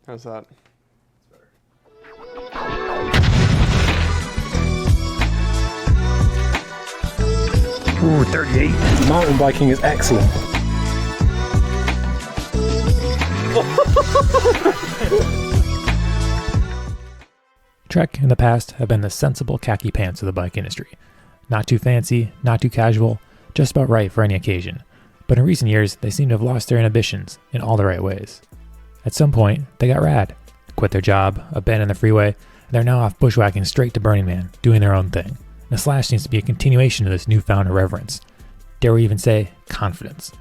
How's that? Ooh, 38. Mountain biking is excellent. Trek in the past have been the sensible khaki pants of the bike industry. Not too fancy, not too casual, just about right for any occasion. But in recent years, they seem to have lost their inhibitions in all the right ways. At some point, they got rad, quit their job, abandoned the freeway, and they're now off bushwhacking straight to Burning Man, doing their own thing. And the Slash seems to be a continuation of this newfound irreverence. Dare we even say, confidence.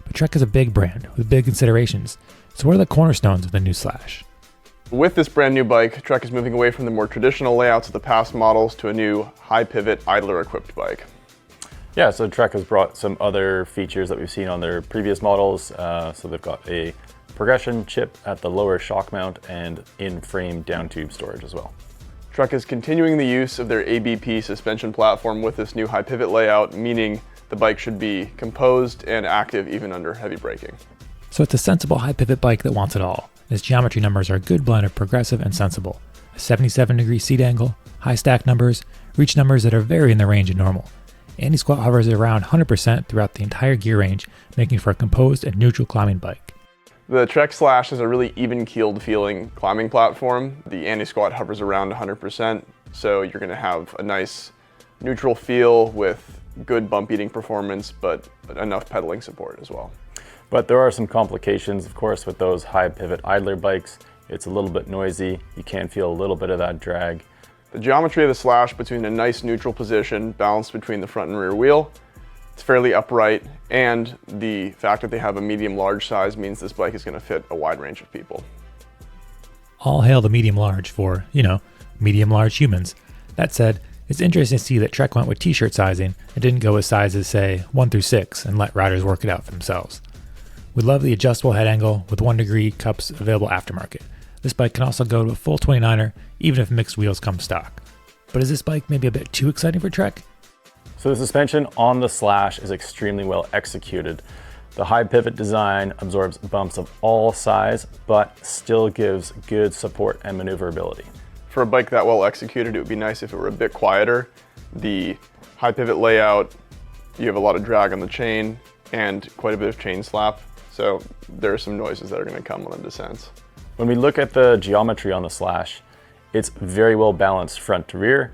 But Trek is a big brand with big considerations, so what are the cornerstones of the new Slash? With this brand new bike, Trek is moving away from the more traditional layouts of the past models to a new high pivot idler equipped bike. Yeah, so Trek has brought some other features that we've seen on their previous models. So they've got a progression chip at the lower shock mount and in-frame down tube storage as well. Trek is continuing the use of their ABP suspension platform with this new high pivot layout, meaning the bike should be composed and active even under heavy braking. So it's a sensible high pivot bike that wants it all. Its geometry numbers are a good blend of progressive and sensible. A 77-degree seat angle, high stack numbers, reach numbers that are very in the range of normal. Anti-squat hovers at around 100% throughout the entire gear range, making for a composed and neutral climbing bike. The Trek Slash is a really even-keeled feeling climbing platform. The anti-squat hovers around 100%, so you're going to have a nice neutral feel with good bump eating performance, but enough pedaling support as well. But there are some complications, of course, with those high pivot idler bikes. It's a little bit noisy. You can feel a little bit of that drag. The geometry of the Slash between a nice neutral position balanced between the front and rear wheel, it's fairly upright, and the fact that they have a medium-large size means this bike is going to fit a wide range of people. All hail the medium-large for, medium-large humans. That said, it's interesting to see that Trek went with t-shirt sizing and didn't go with sizes, say, 1 through 6 and let riders work it out for themselves. We love the adjustable head angle with 1-degree cups available aftermarket. This bike can also go to a full 29er, even if mixed wheels come stock. But is this bike maybe a bit too exciting for Trek? So the suspension on the Slash is extremely well executed. The high pivot design absorbs bumps of all size, but still gives good support and maneuverability. For a bike that well executed, it would be nice if it were a bit quieter. The high pivot layout, you have a lot of drag on the chain and quite a bit of chain slap, so there are some noises that are going to come on the descents. When we look at the geometry on the Slash, it's very well balanced front to rear,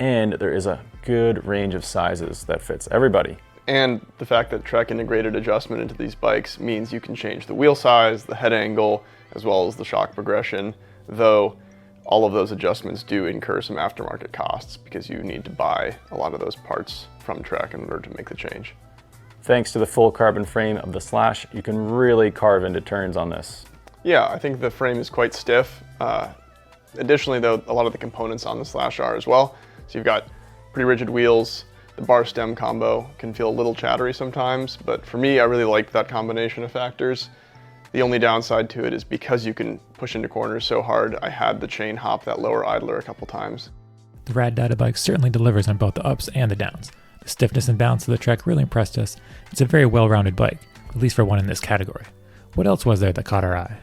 and there is a good range of sizes that fits everybody. And the fact that Trek integrated adjustment into these bikes means you can change the wheel size, the head angle, as well as the shock progression, though all of those adjustments do incur some aftermarket costs because you need to buy a lot of those parts from Trek in order to make the change. Thanks to the full carbon frame of the Slash, you can really carve into turns on this. Yeah, I think the frame is quite stiff. Additionally, though, a lot of the components on the Slash are as well. So you've got pretty rigid wheels. The bar stem combo can feel a little chattery sometimes, but for me, I really like that combination of factors. The only downside to it is because you can push into corners so hard, I had the chain hop that lower idler a couple times. The Rad Data bike certainly delivers on both the ups and the downs. The stiffness and bounce of the Trek really impressed us. It's a very well-rounded bike, at least for one in this category. What else was there that caught our eye?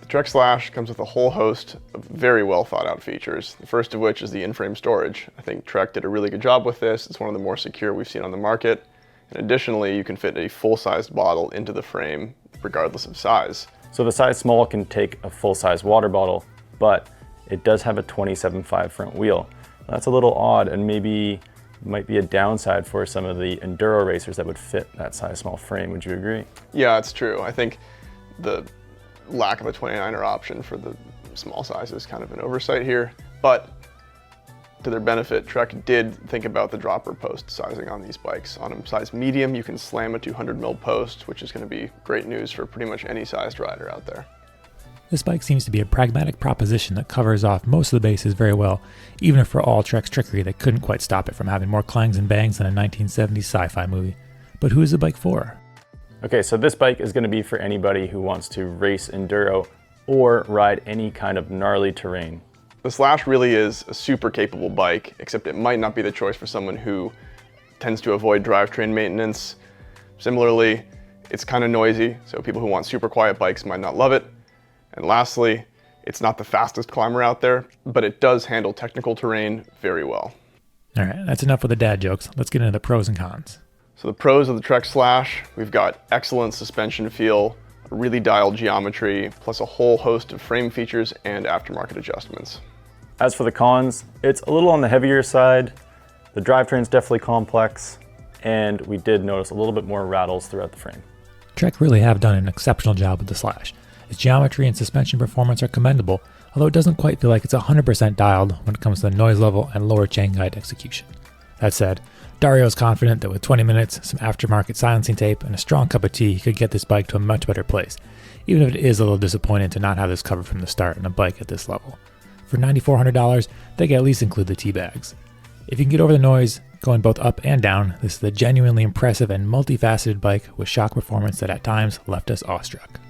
The Trek Slash comes with a whole host of very well thought out features, the first of which is the in-frame storage. I think Trek did a really good job with this. It's one of the more secure we've seen on the market. And additionally, you can fit a full-sized bottle into the frame regardless of size. So the size small can take a full-size water bottle, but it does have a 27.5 front wheel. That's a little odd and maybe might be a downside for some of the Enduro racers that would fit that size small frame. Would you agree? Yeah, it's true. I think the lack of a 29er option for the small size is kind of an oversight here, but to their benefit, Trek did think about the dropper post sizing on these bikes. On a size medium, you can slam a 200 mil post, which is going to be great news for pretty much any sized rider out there. This bike seems to be a pragmatic proposition that covers off most of the bases very well, even if for all Trek's trickery they couldn't quite stop it from having more clangs and bangs than a 1970s sci-fi movie. But who is the bike for? Okay, so this bike is going to be for anybody who wants to race enduro or ride any kind of gnarly terrain. The Slash really is a super capable bike, except it might not be the choice for someone who tends to avoid drivetrain maintenance. Similarly, it's kind of noisy, so people who want super quiet bikes might not love it. And lastly, It's not the fastest climber out there, but it does handle technical terrain very well. All right, that's enough with the dad jokes. Let's get into the pros and cons. So the pros of the Trek Slash, we've got excellent suspension feel, really dialed geometry, plus a whole host of frame features and aftermarket adjustments. As for the cons, it's a little on the heavier side. The drivetrain's definitely complex, and we did notice a little bit more rattles throughout the frame. Trek really have done an exceptional job with the Slash. Its geometry and suspension performance are commendable, although it doesn't quite feel like it's 100% dialed when it comes to the noise level and lower chain guide execution. That said, Dario is confident that with 20 minutes, some aftermarket silencing tape, and a strong cup of tea, he could get this bike to a much better place, even if it is a little disappointing to not have this covered from the start in a bike at this level. For $9,400, they can at least include the tea bags. If you can get over the noise, going both up and down, this is a genuinely impressive and multifaceted bike with shock performance that at times left us awestruck.